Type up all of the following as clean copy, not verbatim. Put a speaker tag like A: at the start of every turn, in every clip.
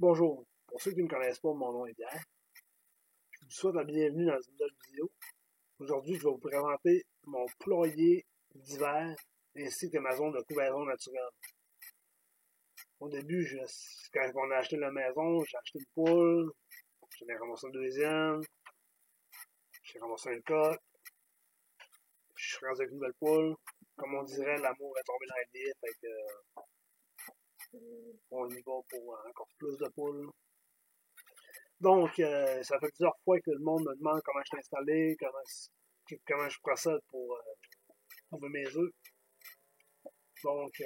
A: Bonjour, pour ceux qui ne me connaissent pas, mon nom est Pierre. Je vous souhaite la bienvenue dans une nouvelle vidéo. Aujourd'hui, je vais vous présenter mon poulailler d'hiver ainsi que ma zone de couvaison naturelle. Au début, quand on a acheté la maison, j'ai acheté une poule, j'en ai ramassé une deuxième, j'ai ramassé un coq, je suis rendu avec une nouvelle poule. Comme on dirait, l'amour est tombé dans le lit, fait que on y va pour encore plus de poules. Donc, ça fait plusieurs fois que le monde me demande comment je suis installé, comment je procède pour trouver mes œufs. Donc,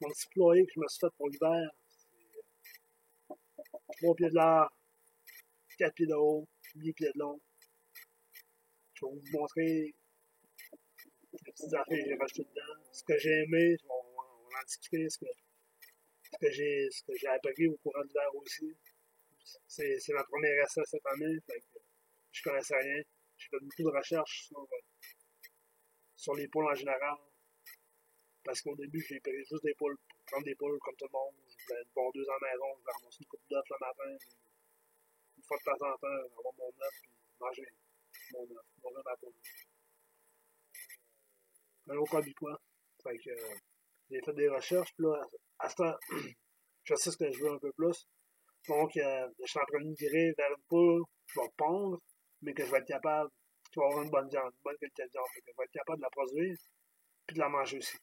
A: mon petit poulailler que je me suis fait pour l'hiver, c'est 3 pieds de large, 4 pieds de haut, 8 pieds de long. Je vais vous montrer les petites affaires que j'ai rachetées dedans, ce que j'ai aimé, on va en discuter, ce que j'ai appris au courant de l'hiver aussi. C'est ma première essai cette année, fait que je connaissais rien. J'ai fait beaucoup de recherches sur les poules en général. Parce qu'au début, j'ai pris juste des poules pour prendre des poules comme tout le monde. Je voulais être bondeuse à la maison, je voulais ramasser une coupe d'œufs le matin. Une fois de temps en temps, avoir mon œuf puis manger mon œuf, manger ma poule. Un autre hobby quoi. Fait que j'ai fait des recherches, puis là, à ce temps, je sais ce que je veux un peu plus. Donc, je suis en train de migrer vers une poule qui va pondre, mais que je vais être capable, qui va avoir une bonne viande, une bonne qualité de viande. Fait que je vais être capable de la produire, puis de la manger aussi.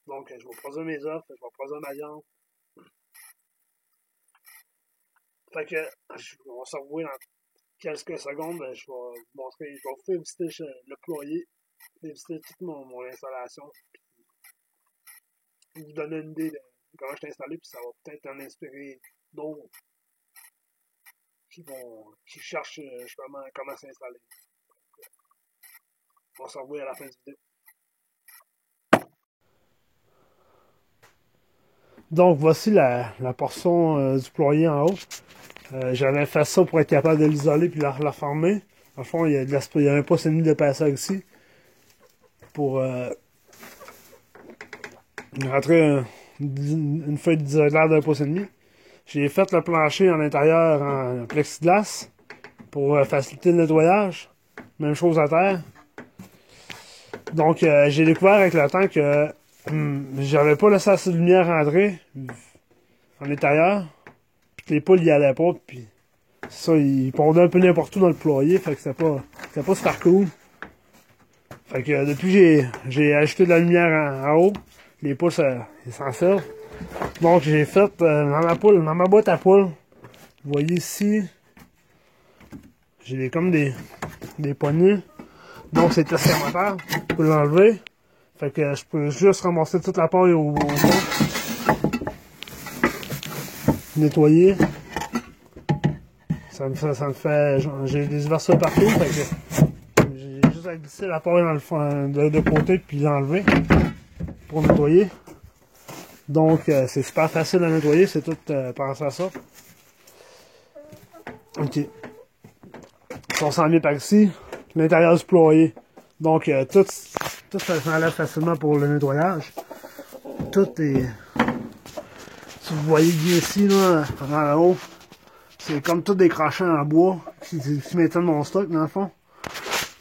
A: Donc, je vais produire mes œufs, je vais produire ma viande. Fait que, on va se revoir dans quelques secondes. Je vais vous montrer, je vais vous faire visiter le poulailler, visiter toute mon installation, puis vous donner une idée de comment je suis installé, puis ça va peut-être en inspirer d'autres qui cherchent justement comment s'installer. On se revoit à la fin de la vidéo. Donc, voici la portion du poulailler en haut. J'avais fait ça pour être capable de l'isoler puis la former. Dans le fond, il y a un pouce et demi d'épaisseur ici pour rentrer une feuille d'isolaire d'un pouce et demi. J'ai fait le plancher en intérieur en plexiglas pour faciliter le nettoyage. Même chose à terre. Donc, j'ai découvert avec le temps que j'avais pas laissé assez de lumière rentrer en intérieur. Puis que les poules y allaient pas. Puis ça, ils pondaient un peu n'importe où dans le poulailler. Fait que c'était pas super cool. Fait que depuis j'ai ajouté de la lumière en haut. Les poules, ils s'en servent. Donc j'ai fait dans ma boîte à poules. Vous voyez ici, j'ai comme des poignées. Donc c'est escamoteur. Je peux l'enlever. Fait que je peux juste ramasser toute la paille au fond. Nettoyer. Ça me fait. J'ai des versos partout. Fait que j'ai juste à glisser la paille dans le fond, de côté puis l'enlever pour nettoyer. Donc c'est super facile à nettoyer, c'est tout pensé à ça. Ok. On s'en vient par ici, l'intérieur du poulailler. Donc tout ça s'enlève facilement pour le nettoyage. Tout est. Si vous voyez bien ici, là, en haut, c'est comme tout des crochets en bois qui maintiennent mon stock dans le fond.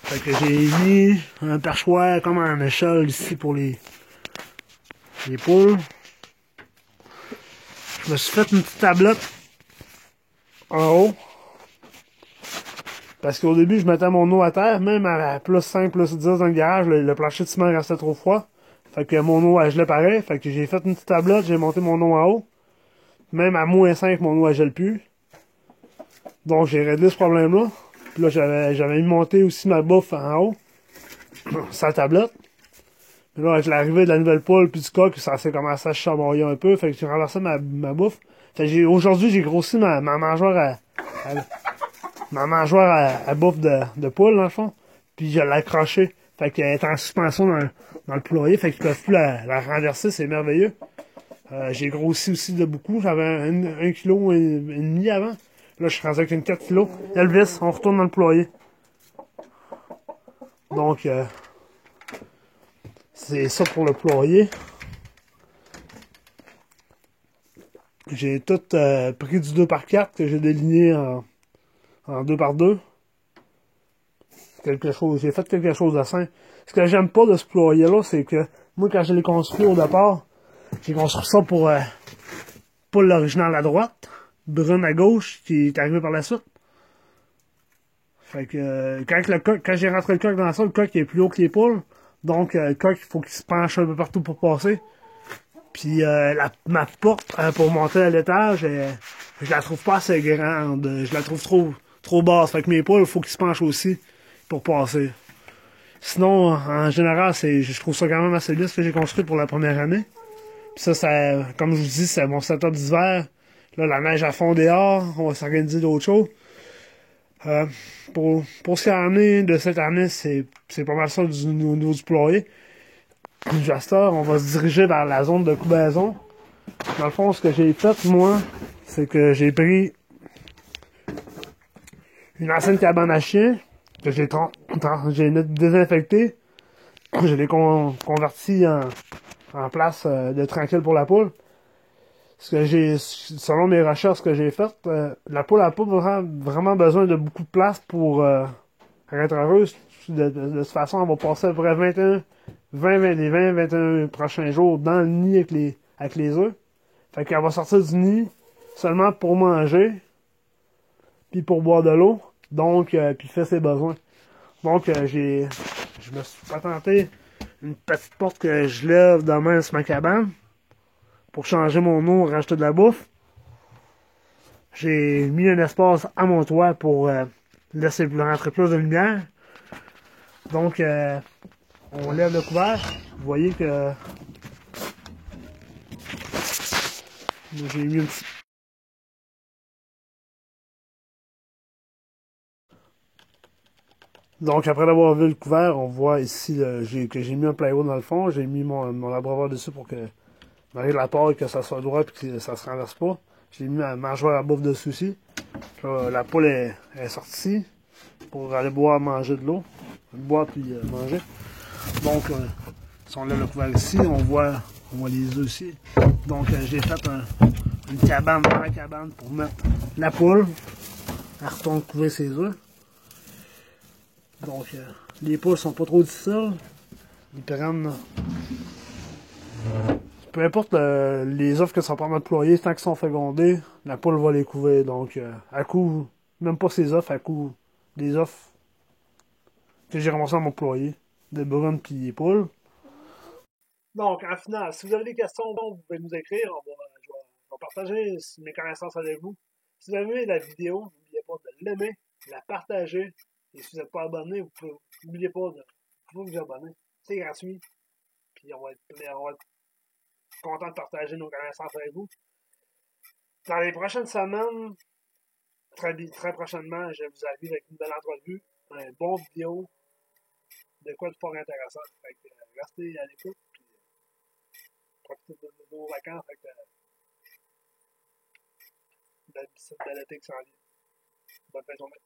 A: Fait que j'ai mis un perchoir comme un échelle ici pour les poules. Je me suis fait une petite tablette en haut. Parce qu'au début, je mettais mon eau à terre, même à plus 5, plus 10 dans le garage, le plancher de ciment restait trop froid. Fait que mon eau, elle gelait pareil. Fait que j'ai fait une petite tablette, j'ai monté mon eau en haut. Même à moins 5, mon eau, elle gèle plus. Donc, j'ai réglé ce problème-là. Puis là, j'avais monté aussi ma bouffe en haut, sa tablette. Puis là, avec l'arrivée de la nouvelle poule puis du coq, ça s'est commencé à chamailler un peu. Fait que j'ai renversé ma bouffe. Fait que aujourd'hui, j'ai grossi ma mangeoire ma mangeoire à bouffe de poule, dans le fond. Puis je l'ai accrochée. Fait qu'elle est en suspension dans le poulailler. Fait qu'ils peuvent plus la renverser. C'est merveilleux. J'ai grossi aussi de beaucoup. J'avais 1,5 kg avant. Là, je suis rendu avec une 4 kg. Elvis, on retourne dans le poulailler. Donc, c'est ça pour le poulailler. J'ai tout pris du 2x4 que j'ai déligné en 2x2. J'ai fait quelque chose de sain. Ce que j'aime pas de ce poulailler-là, c'est que moi, quand je l'ai construit au départ, j'ai construit ça pour l'original à droite, brune à gauche, qui est arrivé par la suite. Fait que quand j'ai rentré le coq dans ça, le coq est plus haut que les poules. Donc le coq, il faut qu'il se penche un peu partout pour passer. Puis ma porte pour monter à l'étage, je la trouve pas assez grande. Je la trouve trop basse. Fait que mes poules, il faut qu'ils se penchent aussi pour passer. Sinon, en général, je trouve ça quand même assez bien ce que j'ai construit pour la première année. Puis ça, comme je vous dis, c'est mon setup d'hiver. Là, la neige à fond dehors, on va s'organiser d'autres choses. Euh, pour ce qui en est de cette année, c'est pas mal ça au niveau du poulailler. Jastor, on va se diriger vers la zone de couvaison. Dans le fond, ce que j'ai fait, moi, c'est que j'ai pris une ancienne cabane à chiens que j'ai désinfectée. Je l'ai converti en place de tranquille pour la poule. Selon mes recherches que j'ai faites, la poule a pas vraiment besoin de beaucoup de place pour être heureuse. De toute façon, elle va passer à peu près 21 prochains jours dans le nid avec les œufs. Fait qu'elle va sortir du nid seulement pour manger, puis pour boire de l'eau, donc puis faire ses besoins. Donc je me suis patenté une petite porte que je lève demain sur ma cabane pour changer mon eau, rajouter de la bouffe. J'ai mis un espace à mon toit pour laisser rentrer plus de lumière. Donc on lève le couvert. Vous voyez que j'ai mis un petit. Donc après avoir vu le couvert, on voit ici que j'ai mis un plywood dans le fond, j'ai mis mon abreuvoir dessus pour que malgré la paille que ça soit droit et que ça se renverse pas. J'ai mis ma mangeoire à bouffe dessus aussi. Là, la poule est sortie pour aller boire, manger de l'eau. Boire puis manger. Donc si on lève le couvert ici, on voit les œufs ici. Donc j'ai fait une cabane dans la cabane pour mettre la poule. Elle retourne couvrir ses œufs. Donc, les poules sont pas trop difficiles. Ils prennent. Peu importe les œufs que ça prend de ployer, tant qu'ils sont fécondés, la poule va les couvrir. Donc, elle couvre même pas ses œufs, elle couvre des œufs que j'ai ramassés dans mon ployer, des brunes puis des poules. Donc, en final, si vous avez des questions, vous pouvez nous écrire. Je vais partager mes connaissances avec vous. Si vous avez aimé la vidéo, n'oubliez pas de l'aimer, de la partager. Et si vous n'êtes pas abonné, n'oubliez pas de vous abonner. C'est gratuit. Puis on va être content de partager nos connaissances avec vous. Dans les prochaines semaines, très prochainement, je vais vous arriver avec une belle entrevue, un bon vidéo, de quoi de fort intéressant. Fait que, restez à l'écoute, puis profitez de vos vacances avec de l'été qui s'en vient. Bonne fin de journée.